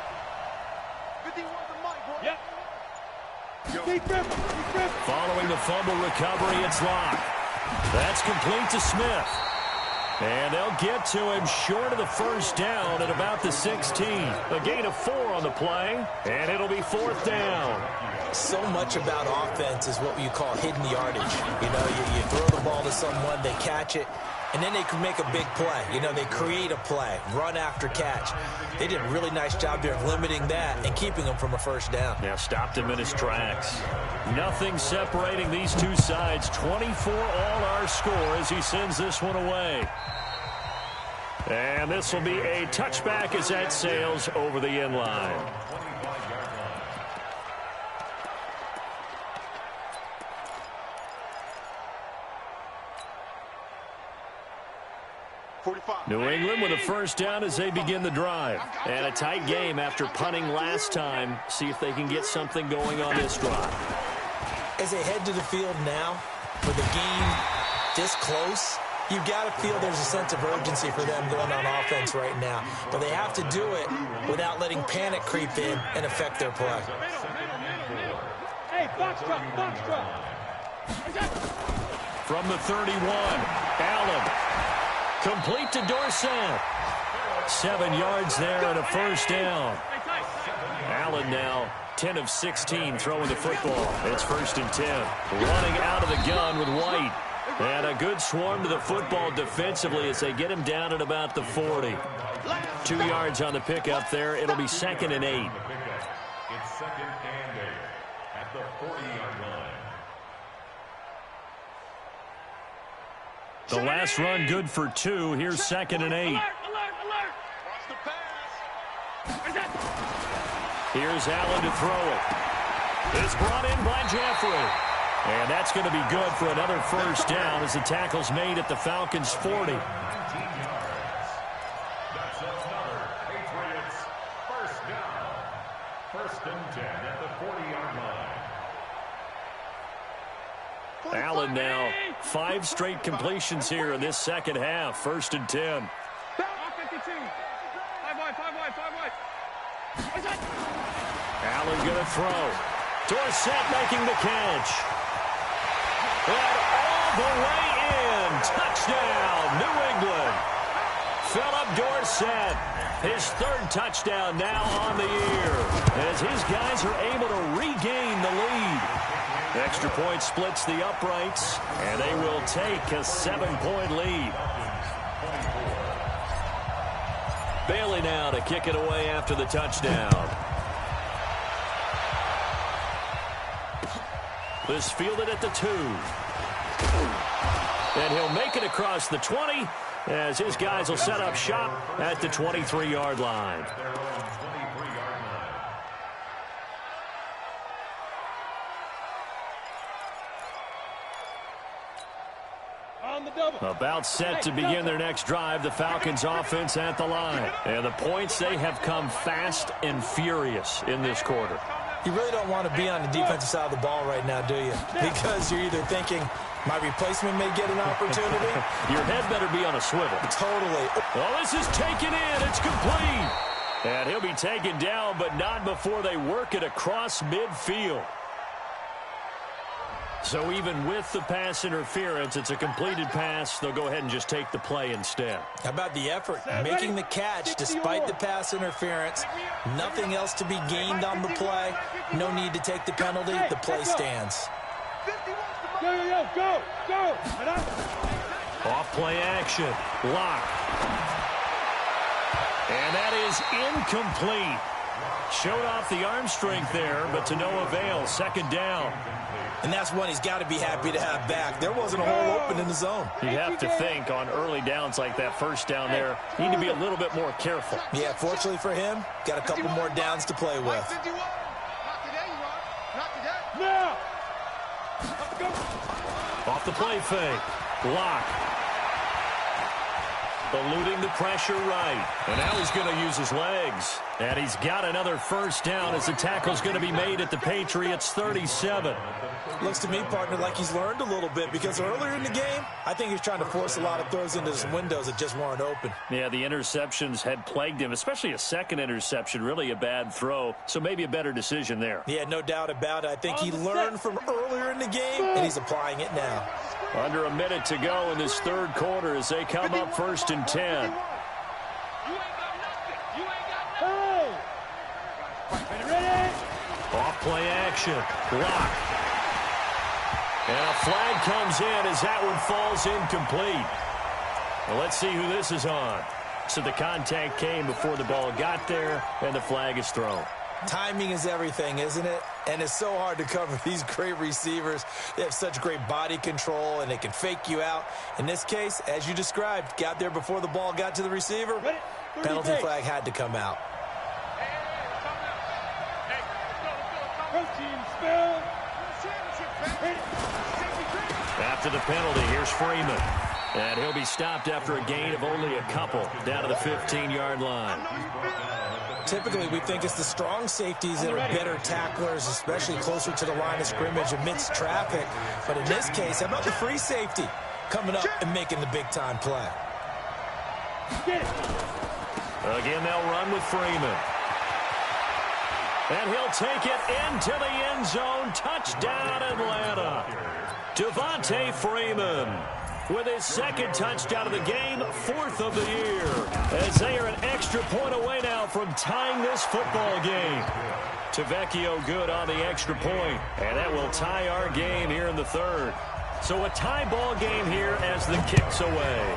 Speaker 5: 51 the mic, bro.
Speaker 7: Yep. Deep rip. Deep rip.
Speaker 3: Following the fumble recovery, it's Locke. That's complete to Smith. And they'll get to him short of the first down at about the 16. A gain of 4 on the play, and it'll be fourth down.
Speaker 6: So much about offense is what you call hidden yardage. You know, you throw the ball to someone, they catch it, and then they can make a big play. You know, they create a play, run after catch. They did a really nice job there of limiting that and keeping him from a first down.
Speaker 3: Yeah, stopped him in his tracks. Nothing separating these two sides. 24 all our score as he sends this one away. And this will be a touchback as that sails over the end line. New England with a first down as they begin the drive. And a tight game after punting last time. See if they can get something going on this drive.
Speaker 6: As they head to the field now, with the game this close, you've got to feel there's a sense of urgency for them going on offense right now. But they have to do it without letting panic creep in and affect their play.
Speaker 7: Hey, box truck, box truck.
Speaker 3: From the 31, Allen. Complete to Dorsett. 7 yards there and a first down. Allen now 10 of 16 throwing the football. It's first and 10. Running out of the gun with White. And a good swarm to the football defensively as they get him down at about the 40. 2 yards on the pickup there. It'll be second and 8.
Speaker 4: It's second and 8 at the 40-yard line.
Speaker 3: The last run good for 2. Here's second and 8.
Speaker 7: Alert, alert, alert.
Speaker 5: Watch the pass.
Speaker 3: Here's Allen to throw it. It's brought in by Jeffrey. And that's going to be good for another first down as the tackle's made at the Falcons' 40.
Speaker 4: 19 yards. That's another Patriots first down. First and 10 at the 40-yard line.
Speaker 3: Allen now 5 straight completions here in this second half. First and 10.
Speaker 7: 52. 5 wide, 5 wide, 5 wide.
Speaker 3: Allen going to throw. Dorsett making the catch. And all the way in. Touchdown, New England. Philip Dorsett, his 3rd touchdown now on the year as his guys are able to regain the lead. Extra point splits the uprights, and they will take a 7-point lead. Bailey now to kick it away after the touchdown. This fielded at the 2. And he'll make it across the 20 as his guys will set up shop at the 23-yard line.
Speaker 7: On the
Speaker 3: About set to begin their next drive, the Falcons offense at the line. And the points, they have come fast and furious in this quarter.
Speaker 6: You really don't want to be on the defensive side of the ball right now, do you? Because you're either thinking, my replacement may get an opportunity.
Speaker 3: Your head better be on a swivel.
Speaker 6: Totally.
Speaker 3: Well, this is taken in. It's complete. And he'll be taken down, but not before they work it across midfield. So even with the pass interference, it's a completed pass. They'll go ahead and just take the play instead.
Speaker 6: How about the effort? Making the catch despite the pass interference. Nothing else to be gained on the play. No need to take the penalty. The play stands.
Speaker 7: Go.
Speaker 3: Off play action. Lock. And that is incomplete. Showed off the arm strength there, but to no avail. Second down.
Speaker 6: And that's one he's got to be happy to have back. There wasn't a hole open in the zone.
Speaker 3: You have to think on early downs like that first down there, you need to be a little bit more careful.
Speaker 6: Yeah, fortunately for him, got a couple more downs to play with.
Speaker 7: Now.
Speaker 3: Off the play fake. Lock. Eluding the pressure right. And now he's going to use his legs. And he's got another first down as the tackle's going to be made at the Patriots 37.
Speaker 6: Looks to me, partner, like he's learned a little bit because earlier in the game, I think he was trying to force a lot of throws into some windows that just weren't open.
Speaker 3: Yeah, the interceptions had plagued him, especially a second interception, really a bad throw. So maybe a better decision there.
Speaker 6: Yeah, no doubt about it. I think he learned from earlier in the game, and he's applying it now.
Speaker 3: Under a minute to go in this third quarter as they come up 1st and 10. Off play action. Block. And a flag comes in as that one falls incomplete. Well, let's see who this is on. So the contact came before the ball got there, and the flag is thrown.
Speaker 6: Timing is everything, isn't it? And it's so hard to cover these great receivers. They have such great body control, and they can fake you out. In this case, as you described, got there before the ball got to the receiver. Penalty flag had to come out.
Speaker 3: After the penalty, here's Freeman. And he'll be stopped after a gain of only a couple down to the 15-yard line.
Speaker 6: Typically, we think it's the strong safeties that are better tacklers, especially closer to the line of scrimmage amidst traffic. But in this case, how about the free safety coming up and making the big-time play?
Speaker 3: Again, they'll run with Freeman. And he'll take it into the end zone. Touchdown, Atlanta. Devontae Freeman with his second touchdown of the game, 4th of the year, as they are an extra point away now from tying this football game. Tavecchio good on the extra point, and that will tie our game here in the third. So a tie ball game here as the kick's away.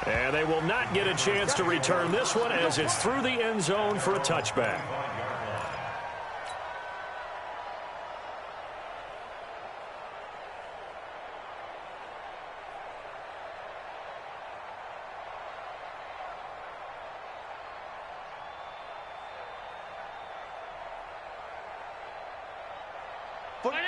Speaker 3: And they will not get a chance to return this one as it's through the end zone for a touchback.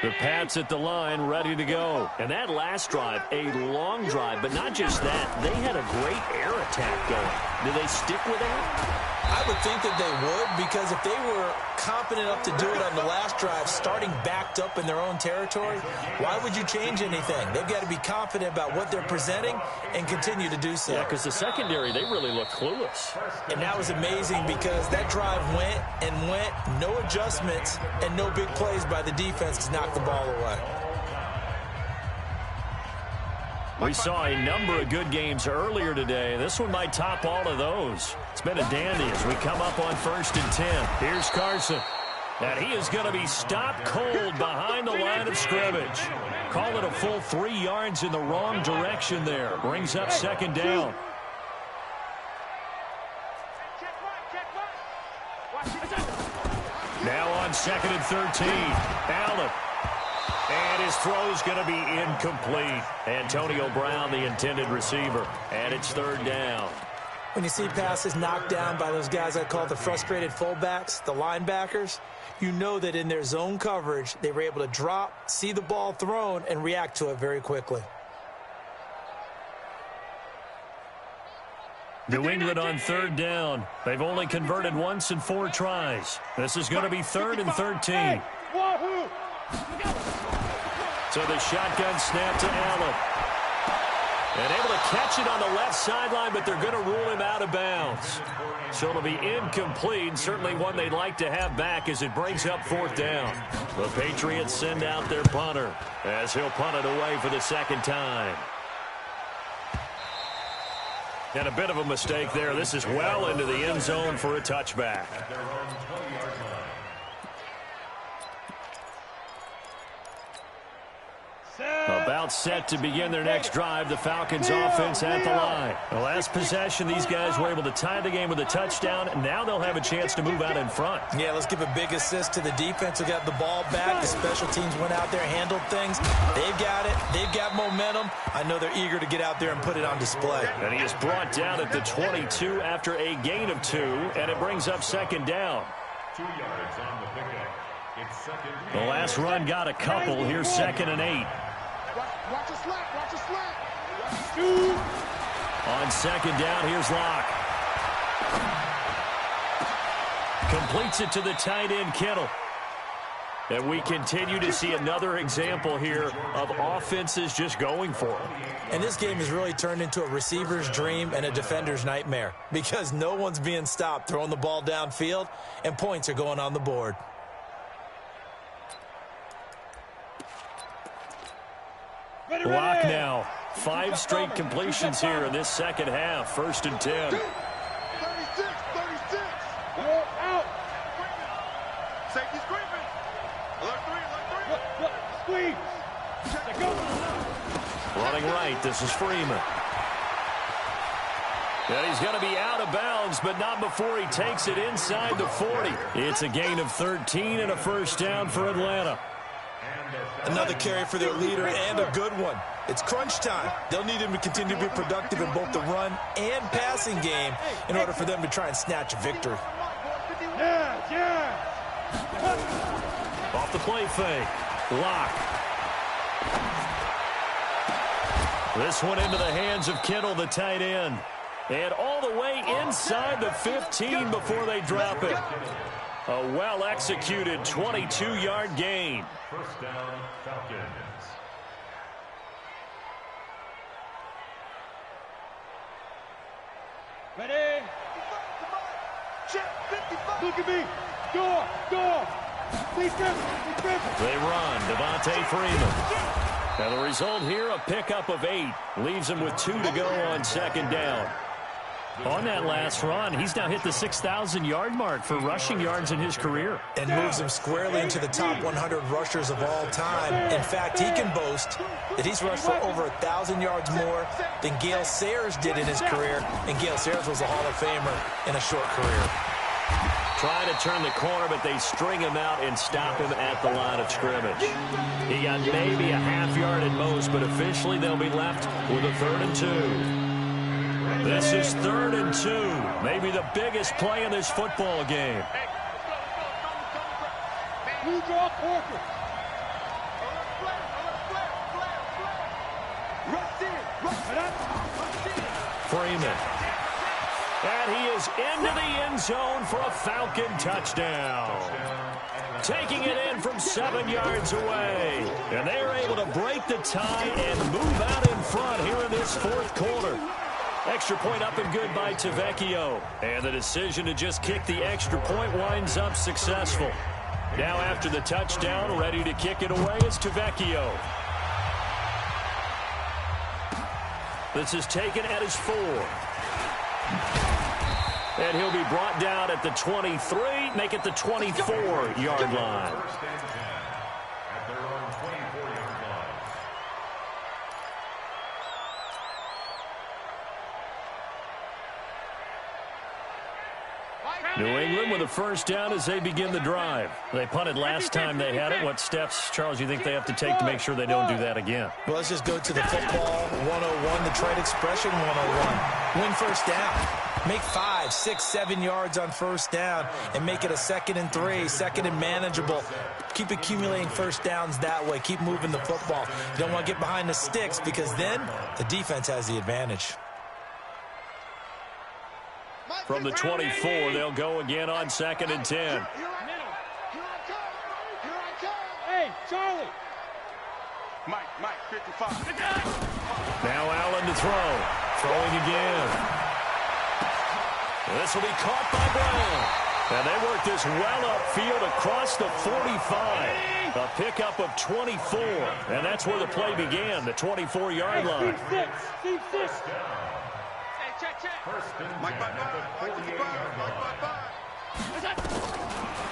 Speaker 3: The Pats at the line, ready to go. And that last drive, a long drive, but not just that. They had a great air attack going. Do they stick with that?
Speaker 6: I would think that they would, because if they were confident enough to do it on the last drive, starting backed up in their own territory, why would you change anything? They've got to be confident about what they're presenting and continue to do so.
Speaker 3: Yeah, because the secondary, they really look clueless.
Speaker 6: And that was amazing because that drive went and went, no adjustments, and no big plays by the defense to knock the ball away.
Speaker 3: We saw a number of good games earlier today. This one might top all of those. It's been a dandy as we come up on 1st and 10. Here's Carson. And he is going to be stopped cold behind the line of scrimmage. Call it a full 3 yards in the wrong direction there. Brings up 2nd down. Now on 2nd and 13. Allen. And his throw is going to be incomplete. Antonio Brown, the intended receiver. And it's 3rd down.
Speaker 6: When you see passes knocked down by those guys I call the frustrated fullbacks, the linebackers, you know that in their zone coverage, they were able to drop, see the ball thrown, and react to it very quickly.
Speaker 3: New England on third down. They've only converted once in 4 tries. This is going to be 3rd and 13. So the shotgun snap to Allen. And able to catch it on the left sideline, but they're going to rule him out of bounds. So it'll be incomplete, certainly one they'd like to have back as it brings up 4th down. The Patriots send out their punter as he'll punt it away for the 2nd time. And a bit of a mistake there. This is well into the end zone for a touchback. About set to begin their next drive. The Falcons offense at the line. The last possession, these guys were able to tie the game with a touchdown. Now they'll have a chance to move out in front.
Speaker 6: Yeah, let's give a big assist to the defense who got the ball back. The special teams went out there, handled things. They've got it. They've got momentum. I know they're eager to get out there and put it on display.
Speaker 3: And he is brought down at the 22 after a gain of 2, and it brings up 2nd down.
Speaker 4: 2 yards on the pickup. It's 2nd.
Speaker 3: The last run got a couple. Here's 2nd and 8.
Speaker 5: Watch a slap, watch a slap.
Speaker 3: On 2nd down, here's Locke. Completes it to the tight end, Kittle. And we continue to see another example here of offenses just going for it.
Speaker 6: And this game has really turned into a receiver's dream and a defender's nightmare because no one's being stopped throwing the ball downfield, and points are going on the board.
Speaker 3: Locke now. 5 straight completions here in this 2nd half. 1st and 10.
Speaker 5: 36. Go out. Safety screaming. Alert 3.
Speaker 7: Squeeze.
Speaker 3: Running right, this is Freeman. And he's going to be out of bounds, but not before he takes it inside the 40. It's a gain of 13 and a 1st down for Atlanta.
Speaker 6: Another carry for their leader and a good one. It's crunch time. They'll need him to continue to be productive in both the run and passing game in order for them to try and snatch a victory.
Speaker 7: Yeah.
Speaker 3: Off the play fake. Locke. This one into the hands of Kittle, the tight end. And all the way inside the 15 before they drop it. A well-executed 22-yard gain.
Speaker 4: 1st down, Falcons.
Speaker 7: Ready?
Speaker 5: Check 55.
Speaker 7: Look at me. Door.
Speaker 3: They run. Devontae Freeman. And the result here, a pickup of 8. Leaves him with 2 to go on 2nd down. On that last run, he's now hit the 6,000-yard mark for rushing yards in his career.
Speaker 6: And moves him squarely into the top 100 rushers of all time. In fact, he can boast that he's rushed for over 1,000 yards more than Gale Sayers did in his career. And Gale Sayers was a Hall of Famer in a short career.
Speaker 3: Trying to turn the corner, but they string him out and stop him at the line of scrimmage. He got maybe a half yard at most, but officially they'll be left with a 3rd and 2. This is 3rd and 2. Maybe the biggest play in this football game.
Speaker 7: Blue draw corker.
Speaker 3: Freeman. And he is into the end zone for a Falcon touchdown. Taking it in from 7 yards away. And they're able to break the tie and move out in front here in this 4th quarter. Extra point up and good by Tavecchio. And the decision to just kick the extra point winds up successful. Now after the touchdown, ready to kick it away is Tavecchio. This is taken at his 4. And he'll be brought down at the 23, make it the 24-yard line.
Speaker 4: At their own 24-yard line.
Speaker 3: New England with a 1st down as they begin the drive. They punted last time they had it. What steps, Charles, you think they have to take to make sure they don't do that again?
Speaker 6: Well, let's just go to the football 101, the trade expression 101. Win 1st down. Make 5, 6, 7 yards on first down and make it a 2nd and 3, 2nd and manageable. Keep accumulating first downs that way. Keep moving the football. You don't want to get behind the sticks because then the defense has the advantage.
Speaker 3: From the 24, they'll go again on 2nd and 10.
Speaker 7: Hey, Charlie.
Speaker 5: Mike, 55.
Speaker 3: Now Allen to throw. Throwing again. This will be caught by Brown. And they work this well upfield across the 45. A pickup of 24. And that's where the play began, the 24-yard line.
Speaker 7: Team 6.
Speaker 5: Mike by 5.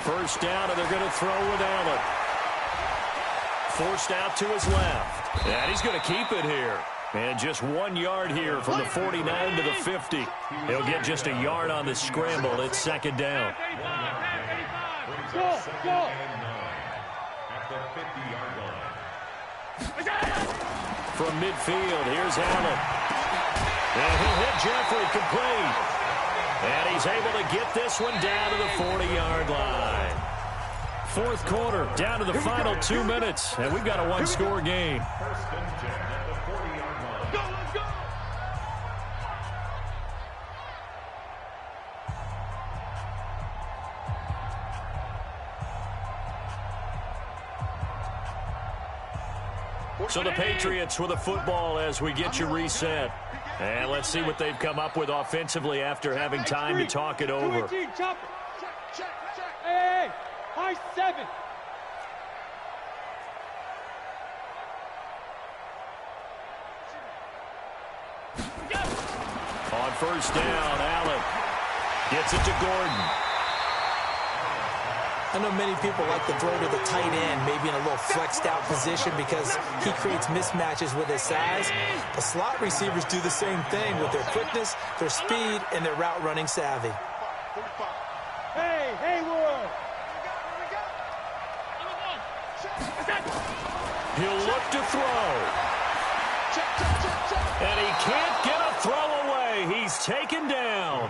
Speaker 3: First down, and they're going to throw with Allen. Forced out to his left. And he's going to keep it here. And just 1 yard here from the 49 to the 50. He'll get just a yard on the scramble. It's 2nd down.
Speaker 7: Go.
Speaker 3: From midfield, here's Allen. And he'll hit Jeffrey complete. And he's able to get this one down to the 40-yard line. Fourth quarter, down to the final 2 minutes. And we've got a one-score game.
Speaker 4: First and 10 at the 40-yard line.
Speaker 7: Let's go.
Speaker 3: So the Patriots with a football as we get you reset. And let's see what they've come up with offensively after having time to talk it over.
Speaker 7: Check. Hey, high 7.
Speaker 3: On first down, Allen gets it to Gordon.
Speaker 6: I know many people like to throw to the tight end, maybe in a little flexed out position because he creates mismatches with his size. The slot receivers do the same thing with their quickness, their speed, and their route running savvy.
Speaker 7: Hey, Hayward.
Speaker 3: He'll look to throw. And he can't get a throw away. He's taken down.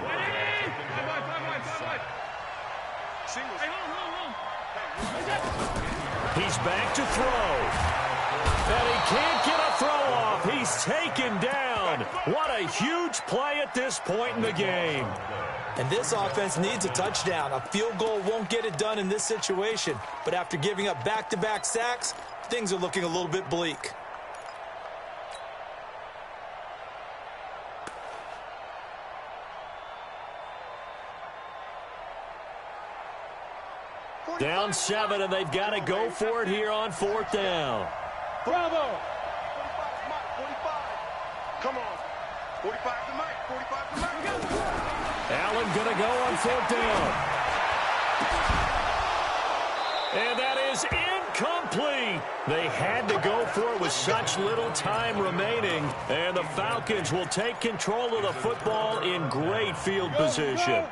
Speaker 3: He's back to throw. And he can't get a throw off. He's taken down. What a huge play at this point in the game.
Speaker 6: And this offense needs a touchdown. A field goal won't get it done in this situation. But after giving up back-to-back sacks, things are looking a little bit bleak.
Speaker 3: Down 7, and they've got to go for it here on 4th down.
Speaker 7: Bravo.
Speaker 5: 45. Come on. 45 to Mike. 45 to Mike.
Speaker 3: Allen going to go on 4th down. And that is incomplete. They had to go for it with such little time remaining. And the Falcons will take control of the football in great field position.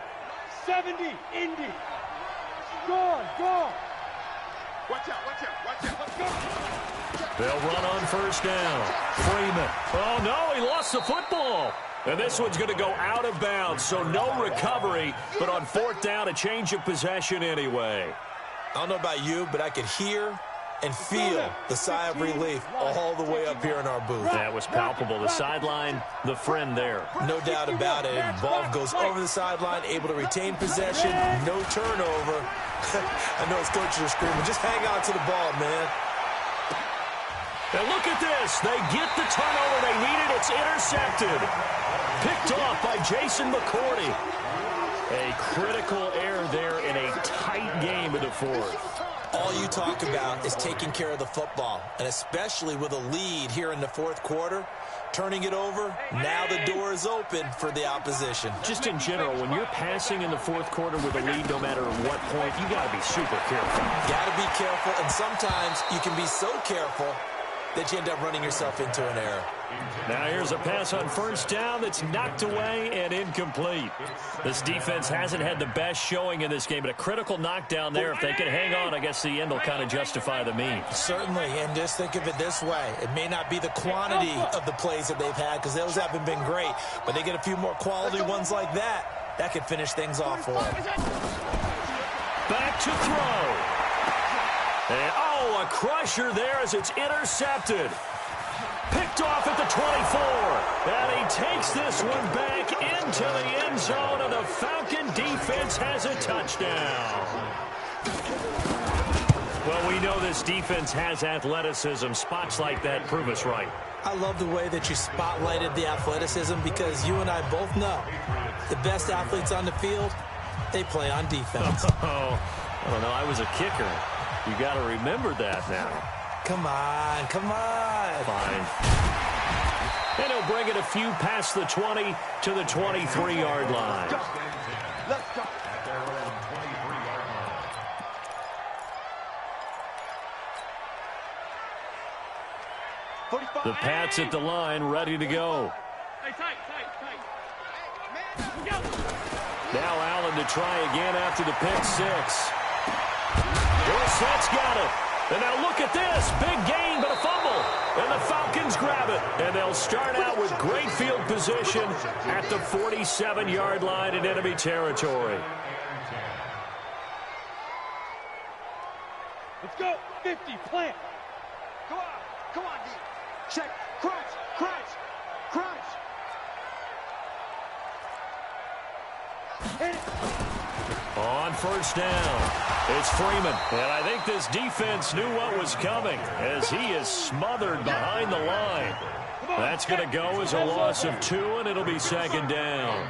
Speaker 7: 70, Indy. Go.
Speaker 5: Watch out. Let's go.
Speaker 3: They'll run on first down. Freeman. Oh, no, he lost the football. And this one's going to go out of bounds, so no recovery. But on 4th down, a change of possession anyway.
Speaker 6: I don't know about you, but I could hear and feel the sigh of relief all the way up here in our booth.
Speaker 3: That was palpable. The sideline, the friend there.
Speaker 6: No doubt about it. Ball goes over the sideline, able to retain possession, no turnover. I know his coaches are screaming, just hang on to the ball, man.
Speaker 3: And look at this. They get the turnover they needed. It's intercepted. Picked off by Jason McCourty. A critical error there in a tight game in the 4th.
Speaker 6: All you talk about is taking care of the football, and especially with a lead here in the 4th quarter, turning it over, now the door is open for the opposition.
Speaker 3: Just in general, when you're passing in the 4th quarter with a lead, no matter what point, you got to be super careful.
Speaker 6: Got to be careful, and sometimes you can be so careful that you end up running yourself into an error.
Speaker 3: Now here's a pass on first down that's knocked away and incomplete. This defense hasn't had the best showing in this game, but a critical knockdown there. If they can hang on, I guess the end will kind of justify the means.
Speaker 6: Certainly, and just think of it this way. It may not be the quantity of the plays that they've had because those haven't been great, but they get a few more quality ones like that. That could finish things off for them.
Speaker 3: Back to throw. And, a crusher there as it's intercepted. Picked off at the 24. And he takes this one back into the end zone, and the Falcon defense has a touchdown. Well, we know this defense has athleticism. Spots like that prove us right.
Speaker 6: I love the way that you spotlighted the athleticism because you and I both know the best athletes on the field, they play on defense.
Speaker 3: I don't know. I was a kicker. You got to remember that now.
Speaker 6: Come on, come on.
Speaker 3: Fine. And he'll bring it a few past the 20 to the 23-yard line.
Speaker 5: Let's go.
Speaker 3: The Pats at the line, ready to go. Now Allen to try again after the pick six. Dorsett's got it. And now look at this. Big gain, but a fumble. And the Falcons grab it. And they'll start out with great field position at the 47-yard line in enemy territory.
Speaker 7: Let's go. 50, plant.
Speaker 5: Come on, D. Check. Crunch.
Speaker 7: Hit it.
Speaker 3: On first down, it's Freeman. And I think this defense knew what was coming as he is smothered behind the line. That's going to go as a loss of 2, and it'll be second down.